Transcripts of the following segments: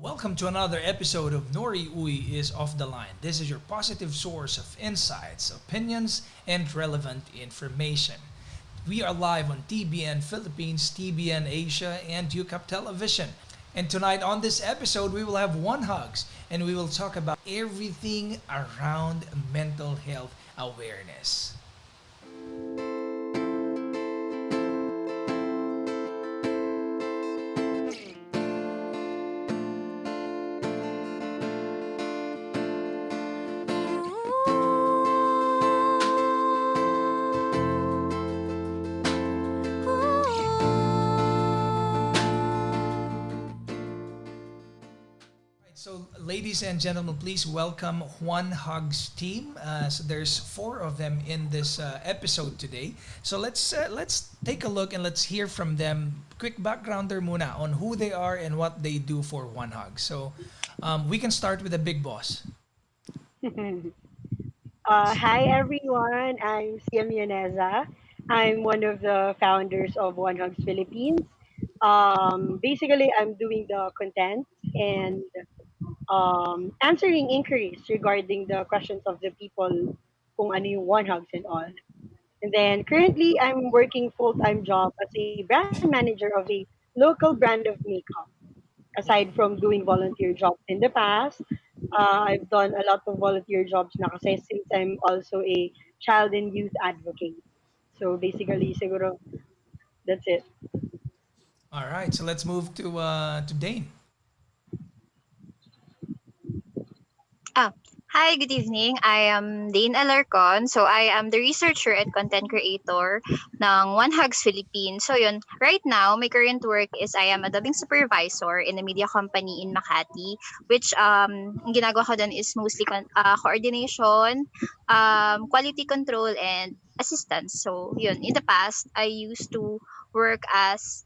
Welcome to another episode of Nori is Off the Line. This is your positive source of insights, opinions, and relevant information. We are live on TBN Philippines, TBN Asia, and UCAP Television. And tonight on this episode, we will have One Hugs, and we will talk about everything around mental health awareness. So, ladies and gentlemen, please welcome Juan Hugs team. So there's four of them in this episode today. So let's take a look and let's hear from them. Quick backgrounder muna on who they are and what they do for One Hug. So we can start with the big boss. Hi everyone, I'm Sia Mioneza. I'm one of the founders of One Hugs Philippines. Basically, I'm doing the content and answering inquiries regarding the questions of the people kung ano yung One Hugs and all. And then currently, I'm working full-time job as a brand manager of a local brand of makeup. Aside from doing volunteer jobs in the past, I've done a lot of volunteer jobs na kasi since I'm also a child and youth advocate. So basically, siguro, that's it. All right, so let's move to Dane. Ah, Hi, good evening. I am Dane Alarcon. So, I am the researcher and content creator ng One Hugs Philippines. So, yun, right now, my current work is I am a dubbing supervisor in a media company in Makati, which ang ginagawa ko dun is mostly coordination, quality control, and assistance. So, yun, in the past, I used to work as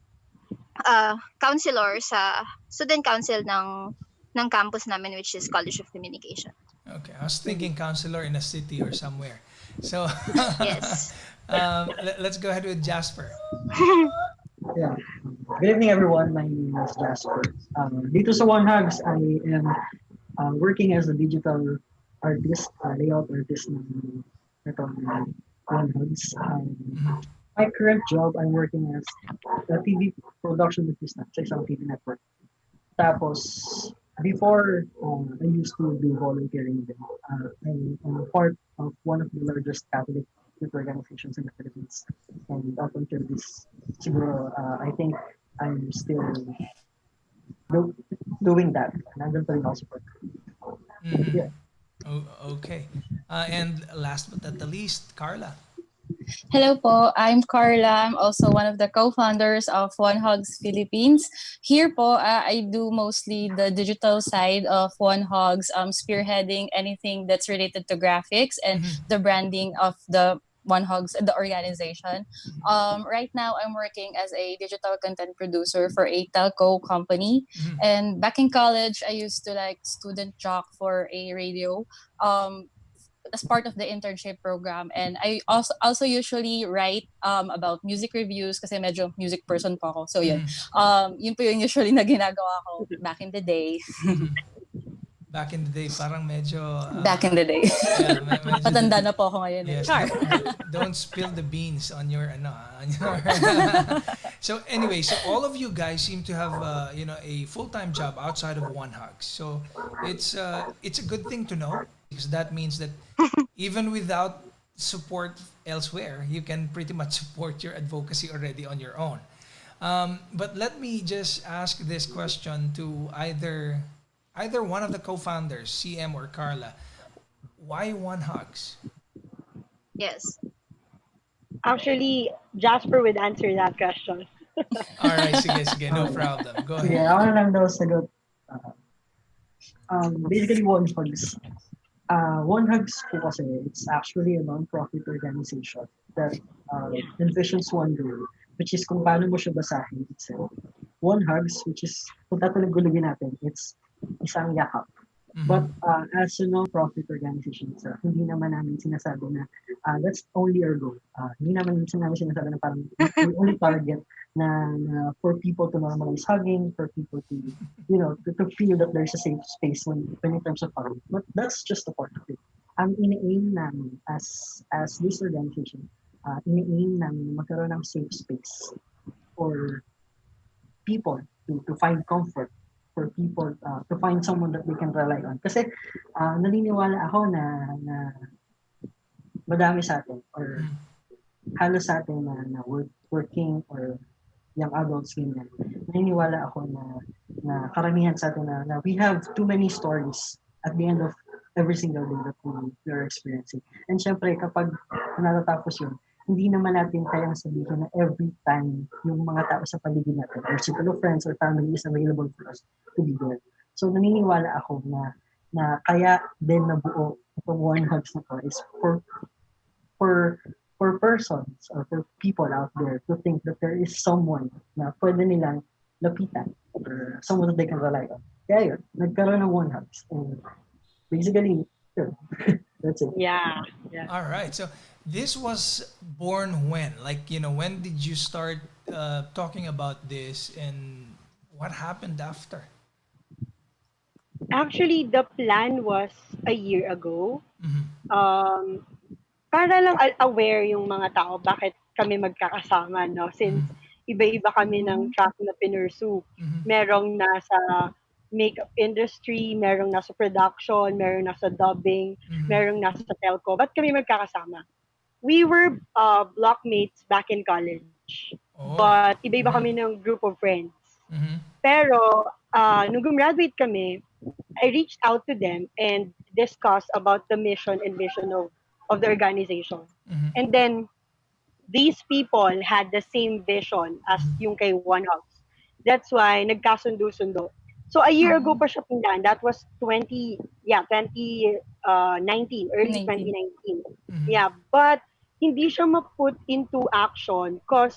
counselor sa student council ng campus namin, which is College of Communication. Okay, I was thinking counselor in a city or somewhere. So Yes. let's go ahead with Jasper. Yeah. Good evening, everyone. My name is Jasper. Dito sa One Hugs, I am working as a digital artist, layout artist ng One Hugs. Mhm. My current job, I'm working as a TV production assistant sa isang TV network. Tapos, before, I used to do volunteering din. I'm a part of one of the largest Catholic youth organizations in the Philippines. And up until this, siguro, I think I'm still do, doing that. And I'm going to also work. Mhm. Yeah. Oh, okay. And last but not the least, Carla. Hello po, I'm Carla. I'm also one of the co-founders of One Hugs Philippines. Here po, I do mostly the digital side of One Hugs, spearheading anything that's related to graphics and Mhm. the branding of the One Hugs, the organization. Right now, I'm working as a digital content producer for a telco company. Mhm. And back in college, I used to like student jock for a radio. Um, as part of the internship program, and I also usually write about music reviews kasi medyo music person po ako. So yun. Mhm. Yun po yung usually na ginagawa ko back in the day. Mhm. Back in the day, parang medyo Back in the day. yeah, medyo Matanda na po ako ngayon. yes, Char. don't spill the beans on your on your So anyway, so all of you guys seem to have a full-time job outside of One Hug. So it's a good thing to know because that means that even without support elsewhere, you can pretty much support your advocacy already on your own. But let me just ask this question to either one of the co-founders, CM or Carla. Why One Hugs? Yes. Actually, Jasper would answer that question. All right, sige, sige, no problem. Go Sige, ahead. ako na lang daw sagot. Basically, One Hugs. One Hugs po kasi, it's actually a non-profit organization that envisions one goal, which is kung paano mo siya basahin itself. One Hugs, which is, kung tatulog-gulugin natin, it's isang yakap. But as a non-profit organization itself, hindi naman namin sinasabi na that's only our goal. Hindi naman namin sinasabi na parang we only target na for people to normalize hugging, for people to, to feel that there's a safe space when in terms of hugging. But that's just a part of it. Ang ina-aim namin as this organization, ina-aim namin na magkaroon ng safe space for people to find comfort, for people to find someone that they can rely on. Kasi naniniwala ako na madami sa atin or halos sa atin na working or young adults ganyan. Naniniwala ako na karamihan sa atin na we have too many stories at the end of every single day that we are experiencing. And syempre, kapag natatapos yun, hindi naman natin kayang sabihin na every time yung mga tao sa paligid natin, or circle of friends or family is available for us to be there. So naniniwala ako na kaya din nabuo itong One Hugs na to is for persons or for people out there to think that there is someone na pwede nilang lapitan or someone that they can rely on. Kaya yun, nagkaroon ng One Hugs. And basically, yun. That's it. Yeah. All right. So this was born when? Like, when did you start talking about this and what happened after? Actually, the plan was a year ago. Mm-hmm. Um, para lang aware yung mga tao bakit kami magkakasama, no? Since iba-iba kami ng track na pinursu. Mm-hmm. Merong nasa makeup industry, merong nasa production, merong nasa dubbing, Mm-hmm. merong nasa telco. Ba't kami magkakasama? We were blockmates back in college. Oh. But iba-iba kami ng group of friends. Mm-hmm. Pero, nung gumraduate kami, I reached out to them and discussed about the mission and vision of the organization. Mm-hmm. And then, these people had the same vision as yung kay One Hugs. That's why nagkasundo-sundo. So a year ago pa siya pinlan. That was 2019, early 19. 2019. Mhm. Yeah, but hindi siya ma-put into action because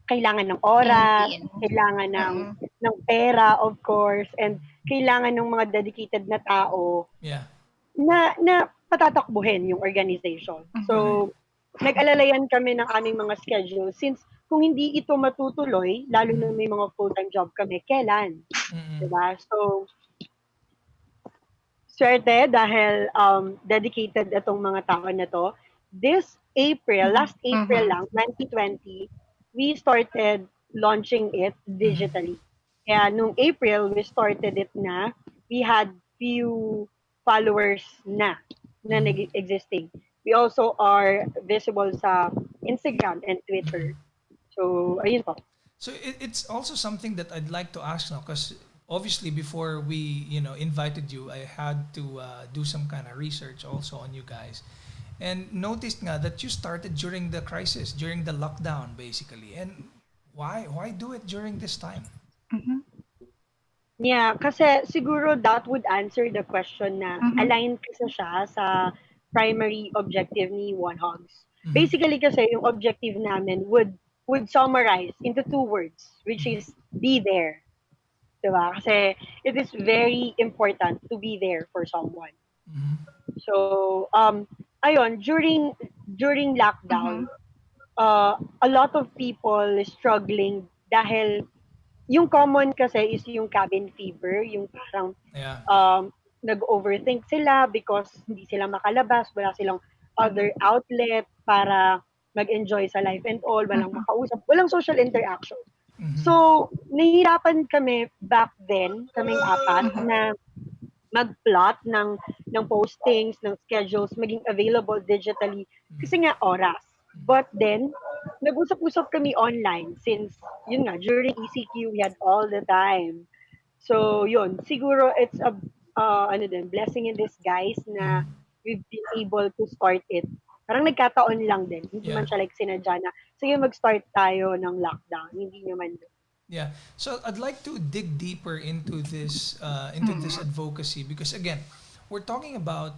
kailangan ng oras, 19. kailangan ng pera, of course, and kailangan ng mga dedicated na tao Yeah. na patatakbuhin yung organization. So, nag-alalayan kami ng aming mga schedule since kung hindi ito matutuloy, lalo na may mga full-time job kami, kailan? Mm-hmm. Diba? So, swerte dahil dedicated itong mga tao na to. This April, last April lang, 2020, we started launching it digitally. Kaya nung April, we started it na. We had few followers na existing. We also are visible sa Instagram and Twitter. So, ayun po. So it's also something that I'd like to ask now, because obviously before we invited you, I had to do some kind of research also on you guys, and noticed nga that you started during the crisis, during the lockdown, basically. And why do it during this time? Yeah, kasi siguro that would answer the question na aligned kasi siya sa primary objective ni One Hugs. Basically kasi yung objective namin would summarize into two words, which is be there. Diba? Kasi it is very important to be there for someone. So, ayun, during lockdown, a lot of people struggling dahil yung common kasi is yung cabin fever, yung parang Yeah. nag-overthink sila because hindi sila makalabas, wala silang other outlet para mag-enjoy sa life and all, walang makausap, walang social interaction. So, nahihirapan kami back then, kaming apat, na mag-plot ng postings, ng schedules, maging available digitally kasi nga oras. But then, nag-usap-usap kami online since, yun nga, during ECQ, we had all the time. So, yun, siguro it's a blessing in disguise na we've been able to start it. Parang nagkataon lang din. Hindi man siya like sinadya na, sige mag-start tayo ng lockdown. Hindi naman. Yeah. So I'd like to dig deeper into this advocacy, because again, we're talking about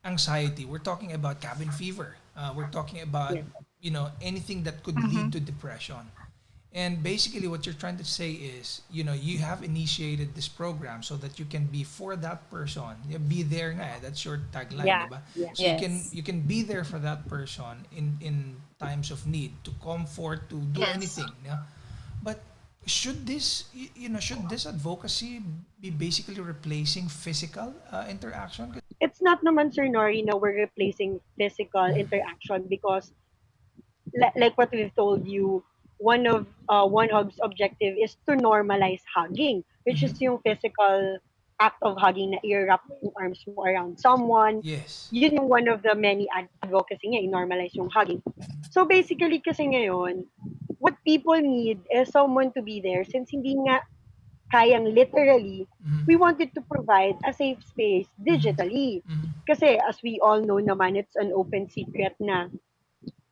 anxiety. We're talking about cabin fever. We're talking about anything that could lead to depression. And basically, what you're trying to say is, you have initiated this program so that you can be for that person. Be there nga. That's your tagline, Yeah, diba? yeah. So Yes. you can be there for that person in times of need, to comfort, to do Yes. anything. Yeah? But should this advocacy be basically replacing physical interaction? It's not naman, Sir Nori, na we're replacing physical interaction because like what we've told you, one hug's objective is to normalize hugging, which is Mhm. yung physical act of hugging na i-wrap mo yung arms mo around someone. Yes. Yun yung one of the many advocacy niya, i-normalize yung hugging. So basically kasi ngayon, what people need is someone to be there since hindi nga kayang literally, Mhm. we wanted to provide a safe space Mhm. digitally. Mhm. Kasi as we all know naman, it's an open secret na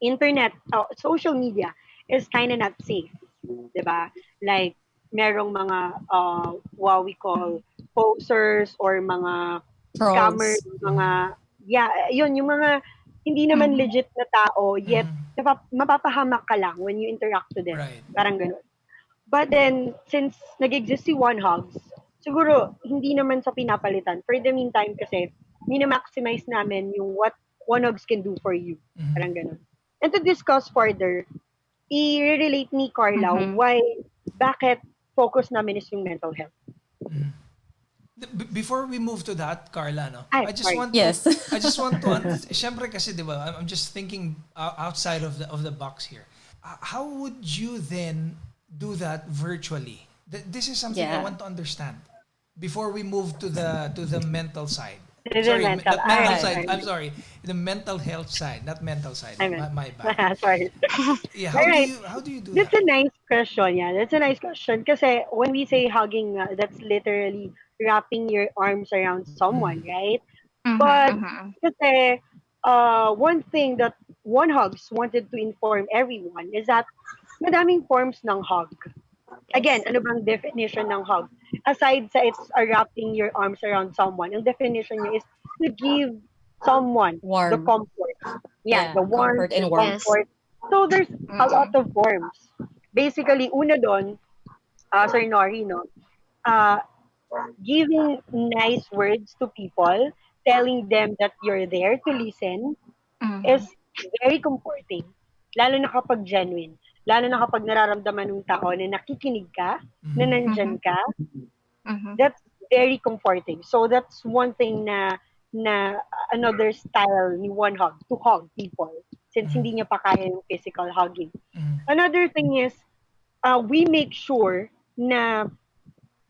internet, social media is kind of not safe, 'di ba? Like merong mga what we call posers or mga scammers, Trolls. mga yeah, yun yung mga hindi naman Mm-hmm. legit na tao yet Mhm. mapapahamak ka lang when you interact to them. Right. Parang ganun. But then, since nag-exist si One Hugs, siguro hindi naman sa pinapalitan. For the meantime kasi, minamaximize namin yung what One Hugs can do for you. Mhm. Parang ganun. And to discuss further, i-relate ni Carla Mm-hmm. why, bakit focus namin is yung mental health. Mhm. Before we move to that, Carla, no, Ay, sorry. Yes. syempre kasi, di ba, I'm just thinking outside of the box here. How would you then do that virtually? This is something I Yeah. want to understand before we move to the mental side. To the Sorry, mental. not mental Alright, side. Right. I'm alright. sorry. The mental health side, not mental side. I mean, My bad. sorry. Yeah, Alright. how do you do That's that? a nice question. Yeah, that's a nice question. Kasi when we say hugging, that's literally wrapping your arms around someone, Mm. right? Mm-hmm. But Mm-hmm. kasi one thing that One Hugs wanted to inform everyone is that madaming forms ng hug. Again, Yes. ano bang definition ng hug? Aside sa it's wrapping your arms around someone, ang definition niya is to give someone the Warm. comfort. Yeah, Yeah. the warmth, Comfort the and warmth. Yes. comfort. So there's a lot Mm-hmm. of forms. Basically, una doon, Sir Nori, no? Uh, giving nice words to people, telling them that you're there to listen, is Mm-hmm. very comforting. Lalo na kapag genuine. Lalo na kapag nararamdaman ng tao na nakikinig ka, na Mhm. Mm-hmm. nandyan ka, Mm-hmm. that's very comforting. So that's one thing na another style ni One Hug, to hug people. Since Mhm. hindi niya pa kaya yung physical hugging. Mhm. Another thing is, we make sure na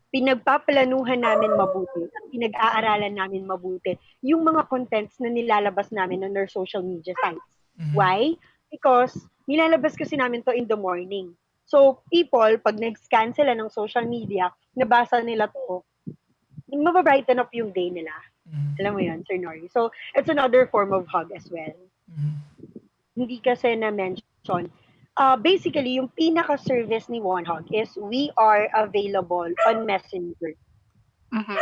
pinagpaplanuhan namin mabuti at pinag-aaralan namin mabuti yung mga contents na nilalabas namin on our social media sites. Mhm. Why? Because nilalabas kasi namin to in the morning. So, people, pag nag-scan sila ng social media, nabasa nila to, mababrighten up yung day nila. Mhm. Alam mo yun, Sir Nori. So, it's another form of hug as well. Mhm. Hindi kasi na-mention. Basically, yung pinaka-service ni One Hug is we are available on Messenger. Mm-hmm.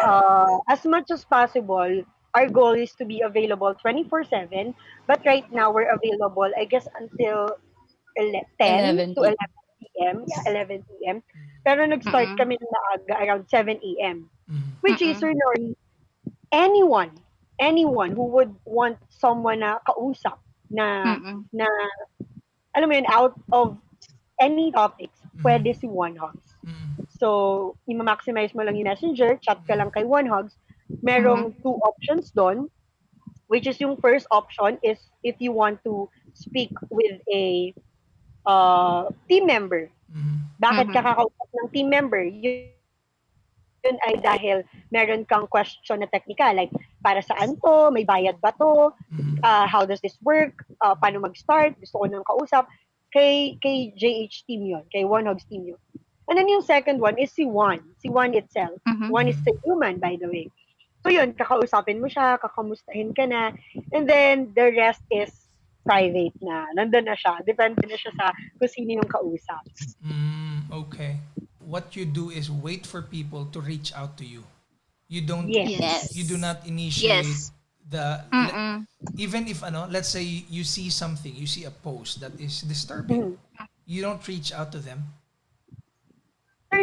As much as possible, our goal is to be available 24/7. But right now, we're available, I guess, until 10 11 to p. 11 p.m. Yeah, 11 p.m. Mhm. Pero nag-start Mm-hmm. kami ng maaga around 7 a.m. Mhm. Which is, Mm-hmm. Sir Nori, anyone, anyone who would want someone na kausap na Mm-hmm. na alam mo yun, out of any topics, Mhm. pwede si One Hugs. Mhm. So, i-maximize mo lang yung messenger, chat ka lang kay One Hugs. Mm-hmm. Merong two options doon, which is yung first option is if you want to speak with a team member. Mhm. Bakit ka Mm-hmm. kakausap ng team member? Yun ay dahil meron kang question na technical, like para saan to, may bayad ba to, Mhm. how does this work, paano mag-start, gusto ko nang kausap, kay JH team yon, kay One Hugs team yon. And then yung second one is si Juan itself. Mm-hmm. Juan is Mhm. a human, by the way. So yun, kakausapin mo siya, kakamustahin ka na, and then the rest is private na. Nandun na siya. Depende na siya sa kung sino yung kausap. Okay. What you do is wait for people to reach out to you. You don't Yes. Yes. you do Yes. not initiate Yes. the Mm-mm. even if let's say you see something, you see a post that is disturbing. Mhm. You don't reach out to them.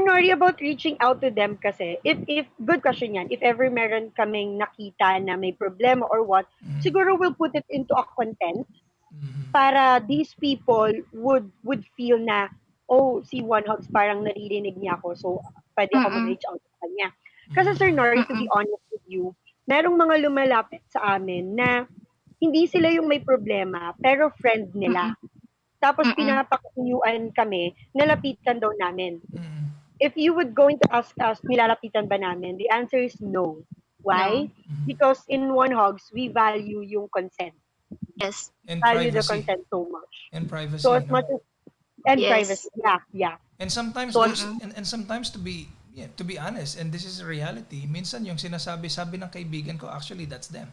Nori, about reaching out to them kasi, if good question yan, if ever meron kaming nakita na may problema or what, Mm, siguro we'll put it into a content mhm, para these people would feel na, oh, si One Hugs parang naririnig niya ako, so pwede ako Mm-mm. mag-reach out sa kanya. Kasi mhm, Sir Nori, to be Mm-mm. honest with you, merong mga lumalapit sa amin na hindi sila yung may problema, pero friend Mm-mm. nila. Tapos Mm-mm. pinapakuyuan kami, nalapitan daw namin. mm, If you would going to ask us, nilalapitan ba namin? The answer is no. No. Why? mhm. Because in One Hugs, we value yung consent. Yes. And Value the privacy. consent so much. And So privacy, as no? much as, and privacy. Yes. Yeah, yeah. And sometimes So, those Mm-mm. and sometimes to be yeah, to be honest, and this is a reality, minsan yung sinasabi-sabi ng kaibigan ko, actually that's them.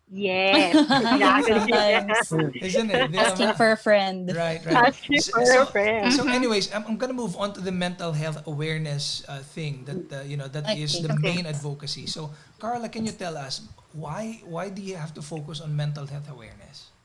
yes, Yeah, exactly. sometimes. So, yun. Isn't it? Di Asking ba? for a friend. Right, right. Asking So, for so, a friend. so Mm-hmm. anyways, I'm gonna move on to the mental health awareness thing that that is Okay. the Okay. main advocacy. So, Carla, can you tell us why do you have to focus on mental health awareness?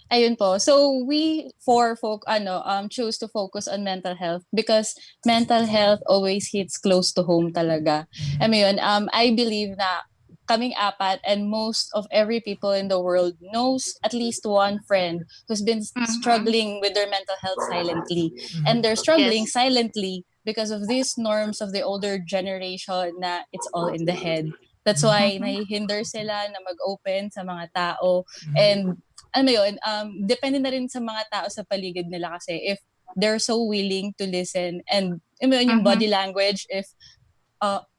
Ayun po. So we choose to focus on mental health because mental health always hits close to home talaga. I Mhm. mean, I believe na kaming apat and most of every people in the world knows at least one friend who's been Mm-hmm. struggling with their mental health silently. And they're Mhm. struggling Yes. silently because of these norms of the older generation na it's all in the head. That's Mhm. why Mm-hmm. nahihinder sila na mag-open sa mga tao. Mhm. And ano mo yun, depende na rin sa mga tao sa paligid nila kasi if they're so willing to listen and ano yun, yung Mm-hmm. body language, if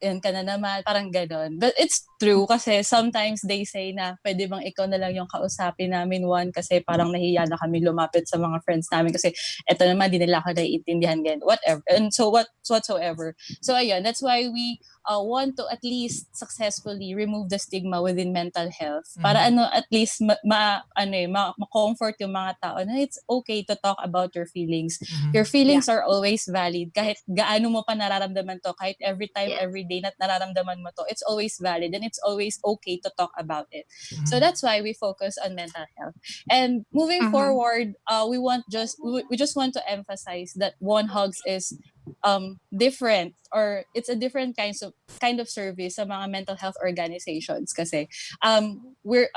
yan ka na naman, parang ganon. But it's true kasi sometimes they say na pwede bang ikaw na lang yung kausapin namin one kasi parang nahiya na kami lumapit sa mga friends namin kasi eto naman, di nila ako naiintindihan ganyan, whatever. And so whatsoever. So ayun, that's why we want to at least successfully remove the stigma within mental health para Mhm. at least ma-comfort yung mga tao na it's okay to talk about your feelings. Your Mhm. Yeah. feelings are always valid kahit gaano mo pa nararamdaman to, kahit every time, Yes. every day na nararamdaman mo to, it's always valid and it's always okay to talk about it. So Mhm. that's why we focus on mental health. And moving Mm-hmm. forward, we just want to emphasize that One Hugs is different, or it's a different kind of service sa mga mental health organizations kasi we're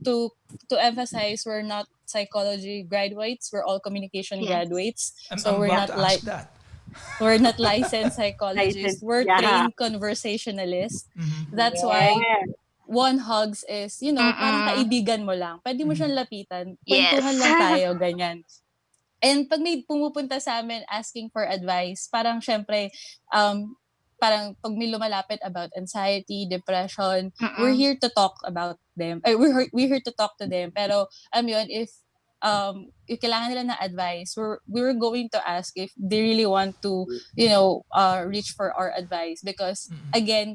to emphasize, we're not psychology graduates, we're all communication Yes. graduates, so I'm about Yeah. to ask that. we're not licensed psychologists, License. we're Yeah. trained conversationalists. Mhm. That's why Yeah. One Hugs is, parang Mm-mm. kaibigan mo lang. Pwede mo Mhm. siyang lapitan. Kwentuhan Yes. lang tayo, ganyan. And pag may pumupunta sa amin asking for advice, parang syempre, parang pag may lumalapit about anxiety, depression, we're Mm-mm. here to talk about them. We're here to talk to them. Pero, yun, if kailangan nila ng advice, we're going to ask if they really want to, reach for our advice. Because, Mhm. again,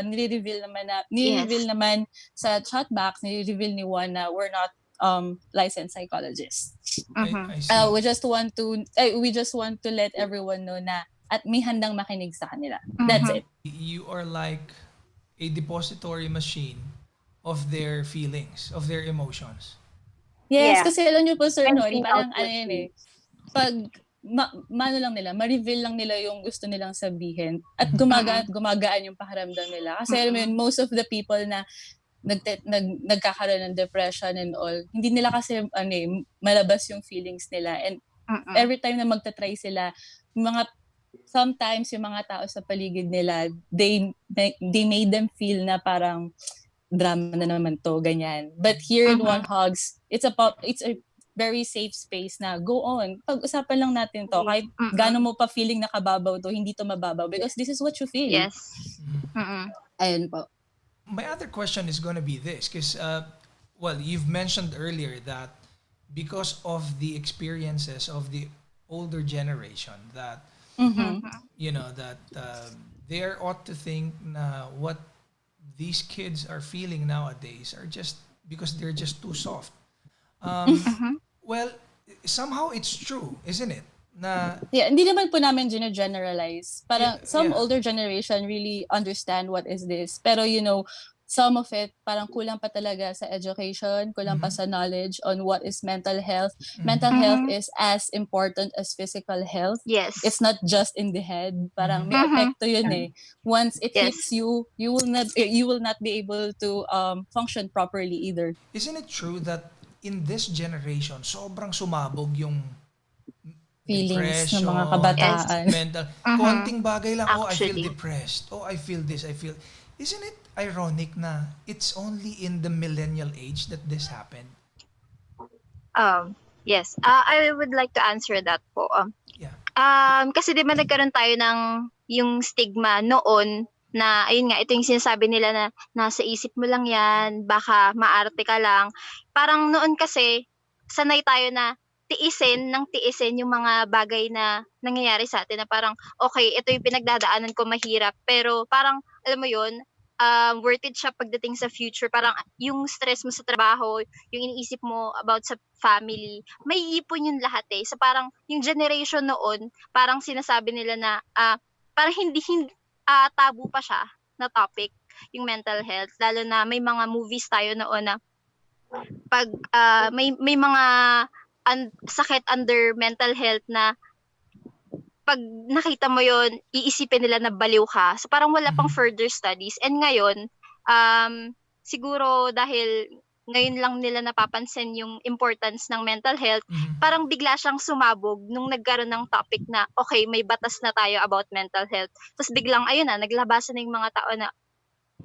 nire-reveal Yes. naman sa chat box, nire-reveal ni Juan na we're not licensed psychologists. Mm-hmm. I see. We just want to let everyone know na at may handang makinig sa kanila. That's Mm-hmm. it. You are like a depository machine of their feelings, of their emotions. Yes, Yeah. kasi alam niyo po, Sir Nori, Venting out parang ano yan eh, machine. pag mano lang nila, ma-reveal lang nila yung gusto nilang sabihin at Mhm. gumagaan at gumagaan yung pakiramdam nila. Kasi alam mo yun, most of the people na nagkakaroon ng depression and all, hindi nila kasi malabas yung feelings nila. And Mm-mm. every time na magta-try sila, sometimes yung mga tao sa paligid nila, they made them feel na parang drama na naman to, ganyan. But here in One Hugs, it's a very safe space na go on. Pag-usapan lang natin to. Kahit Mm-mm. gaano mo pa feeling nakababaw to, hindi to mababaw because this is what you feel. Yes. Mhm. Mm-mm. Ayun po. My other question is going to be this, because you've mentioned earlier that because of the experiences of the older generation, that Mm-hmm. that they're ought to think na what these kids are feeling nowadays are just because they're just too soft. Mm-hmm. Well, somehow it's true, isn't it? Na Yeah, hindi naman po namin generalize. Parang yeah, some yeah. older generation really understand what is this. Pero some of it, parang kulang pa talaga sa education, kulang pa sa knowledge on what is mental health. Mental health is as important as physical health. Yes. It's not just in the head. Parang may Mhm. epekto yun eh. Once it Yes. hits you, you will not be able to function properly either. Isn't it true that in this generation, sobrang sumabog yung Feelings ng depression, mga kabataan. mental, konting bagay lang, oh, I feel Actually. depressed, oh, I feel this, I feel, isn't it ironic na it's only in the millennial age that this happened? Yes. I would like to answer that po. Yeah. Kasi di ba nagkaroon tayo ng yung stigma noon na, ayun nga, ito yung sinasabi nila na nasa isip mo lang yan, baka maarte ka lang. Parang noon kasi, sanay tayo na tiisin yung mga bagay na nangyayari sa atin na parang, okay, ito yung pinagdadaanan ko mahirap, pero parang, alam mo yun, worth it siya pagdating sa future. Parang yung stress mo sa trabaho, yung iniisip mo about sa family, may ipon yun lahat eh. So parang yung generation noon, parang sinasabi nila na parang hindi tabu pa siya na topic, yung mental health. Lalo na may mga movies tayo noon na pag may mga sakit under mental health na pag nakita mo yon, iisipin nila na baliw ka. So parang wala pang further studies. And ngayon, siguro dahil ngayon lang nila napapansin yung importance ng mental health, parang bigla siyang sumabog nung nagkaroon ng topic na, okay, may batas na tayo about mental health. Tapos biglang, ayun na, naglabasan na yung mga tao na,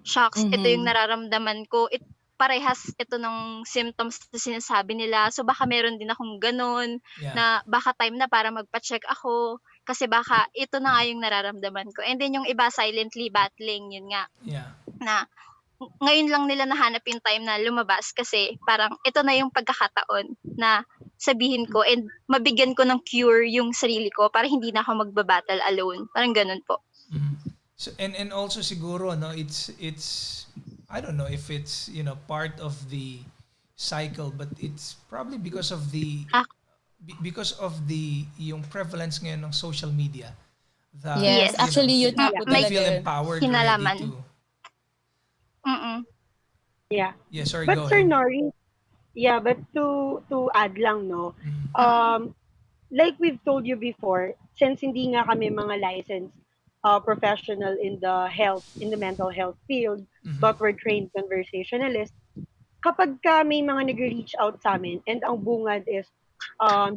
shocks, ito yung nararamdaman ko. Parehas ito ng symptoms na sinasabi nila. So baka meron din akong ganun, na baka time na para magpa-check ako. Kasi baka ito na nga yung nararamdaman ko. And then yung iba silently battling, yun nga. Yeah. Na ngayon lang nila nahanap yung time na lumabas kasi parang ito na yung pagkakataon na sabihin ko and mabigyan ko ng cure yung sarili ko para hindi na ako magbabattle alone. Parang ganun po. So and also siguro no, it's I don't know if it's, you know, part of the cycle, but it's probably because of the yung prevalence ngayon ng social media. That, Yes, actually yun know, po they talaga feel yun. empowered Kinalaman. already to. Yeah. Yeah, sorry, But go Sir ahead. Nori, yeah, but to add lang, no, like we've told you before, since hindi nga kami mga licensed professional in the mental health field, but we're trained conversationalists, kapag ka may mga nag-reach out sa amin and ang bungad is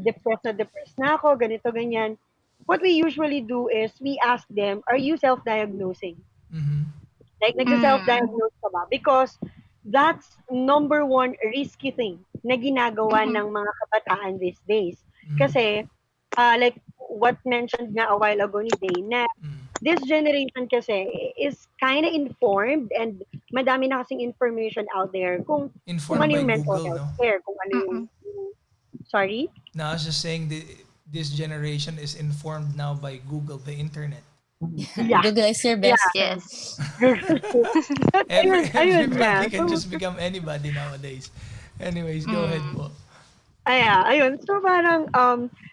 depressed na ako, ganito, ganyan, what we usually do is we ask them, are you self-diagnosing? Like, nagsa-self-diagnose ka ba? Because that's number one risky thing na ginagawa ng mga kabataan these days. Kasi, like what mentioned nga a while ago ni Dane, na this generation kasi is kind of informed and madami na kasing information out there kung Informed ano by yung mental Google, health no? care, kung ano yung sorry? No, I was just saying this generation is informed now by Google, the internet. Yeah. Google is your best friend. Yes. Ayun nga. Everybody can So, just become anybody nowadays. Anyways, go ahead po. ayun. So parang,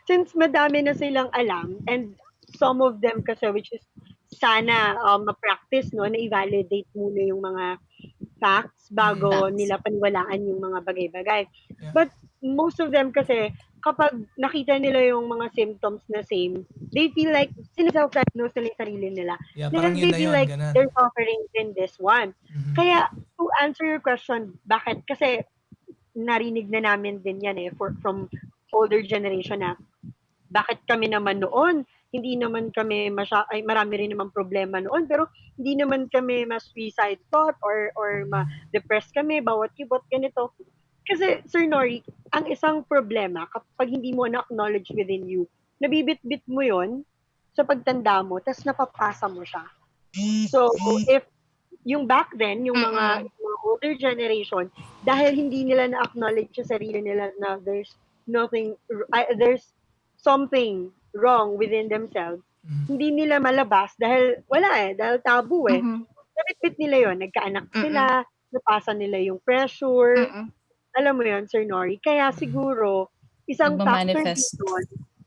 since madami na silang alam, and some of them kasi, which is sana ma-practice, no, na i-validate muna yung mga facts bago Facts. nila paniwalaan yung mga bagay-bagay. Yeah. But most of them kasi, kapag nakita nila yung mga symptoms na same, they feel like, sinaself-diagnose nila yung sarili nila. Yeah, Then parang they yun na feel yun, like ganun. they're suffering in this one. Kaya, to answer your question, bakit? Kasi, narinig na namin din yan from older generation na bakit kami naman noon hindi naman kami marami rin naman problema noon pero hindi naman kami suicide thought or ma-depress kami bawat kibot ganito kasi Sir Nori ang isang problema kapag hindi mo na-acknowledge within you nabibit-bit mo yon sa pagtanda mo tas napapasa mo siya so if yung back then, yung mga older generation, dahil hindi nila na-acknowledge sa sarili nila na there's there's something wrong within themselves, hindi nila malabas dahil wala dahil tabu Nabitbit nila yon nagkaanak sila, napasa nila yung pressure, alam mo yon Sir Nori. Kaya siguro, isang factor din Nagmamanifest.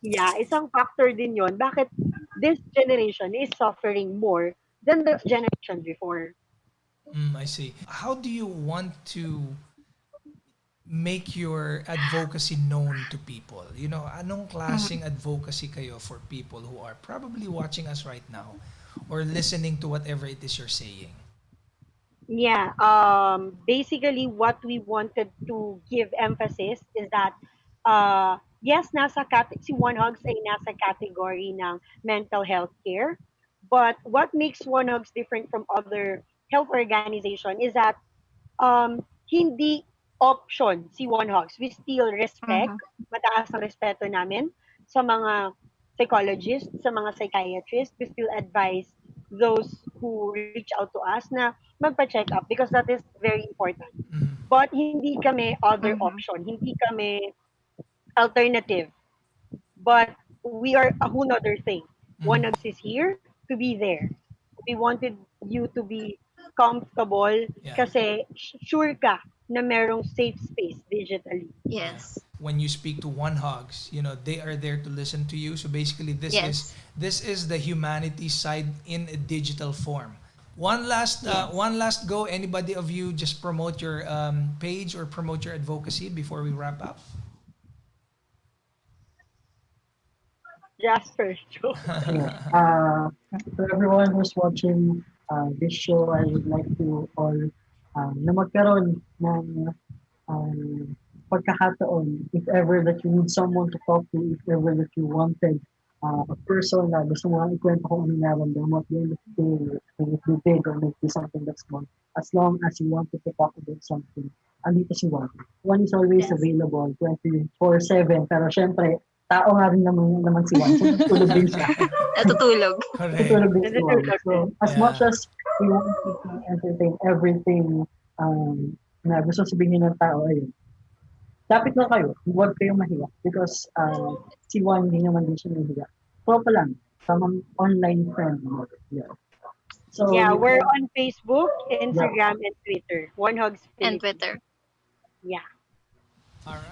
yun, isang factor din yon bakit this generation is suffering more than the generation before. I see. How do you want to make your advocacy known to people? Anong klaseng advocacy kayo for people who are probably watching us right now or listening to whatever it is you're saying? Yeah, basically what we wanted to give emphasis is that yes, si One Hugs ay nasa category ng mental health care. But what makes One Hugs different from other health organization is that hindi option si One Hugs. We still respect, Mm-hmm. mataas ang respeto namin sa mga psychologists, sa mga psychiatrists. We still advise those who reach out to us na magpa-check up because that is very important. Mm, But hindi kami other Mm-hmm. option. Hindi kami alternative. But we are a whole other thing. One mm, Hugs is here to be there. We wanted you to be comfortable yeah. kasi sure ka na merong safe space digitally. Yeah. Yes. When you speak to One Hugs, they are there to listen to you. So basically, Yes. this is the humanity side in a digital form. Yes. One last go. Anybody of you just promote your page or promote your advocacy before we wrap up? Jasper, Joe. Ayun. To everyone who's watching this show, I would like to all na magkaroon ng um, pagkakataon if ever that you need someone to talk to, if ever that you wanted a person na gusto mo lang ikwento kung ano nararamdaman mo at the end of the day, may it be big or may it be something that's small. As long as you wanted to talk about something, andito si Juan. Juan is always Yes. available 24/7. Pero syempre, tao nga rin naman si Juan. So, tutulog din siya. Natutulog. Correct. Tutulog din si Juan. Natutulog So, din. as much Yeah. as we want to entertain everything na gusto sabihin ng tao, ayun, lapit lang kayo. Huwag kayong mahiya. Because si Juan, hindi naman din siya mahiya. Tropa lang. Tamang online friend mo. Yeah. So, Yeah, you we're can, on Facebook, yeah. Instagram, and Twitter. One Hugs And Philippines. Twitter. Yeah.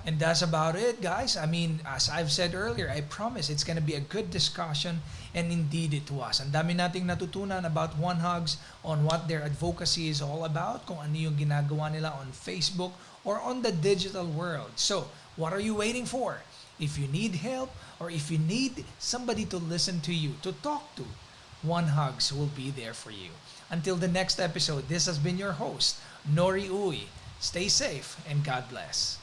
And that's about it, guys. I mean, as I've said earlier, I promise it's gonna be a good discussion, and indeed it was. Ang dami nating natutunan about One Hugs, on what their advocacy is all about, kung ano yung ginagawa nila on Facebook or on the digital world. So, what are you waiting for? If you need help or if you need somebody to listen to you, to talk to, One Hugs will be there for you. Until the next episode, this has been your host, Nori Uy. Stay safe and God bless.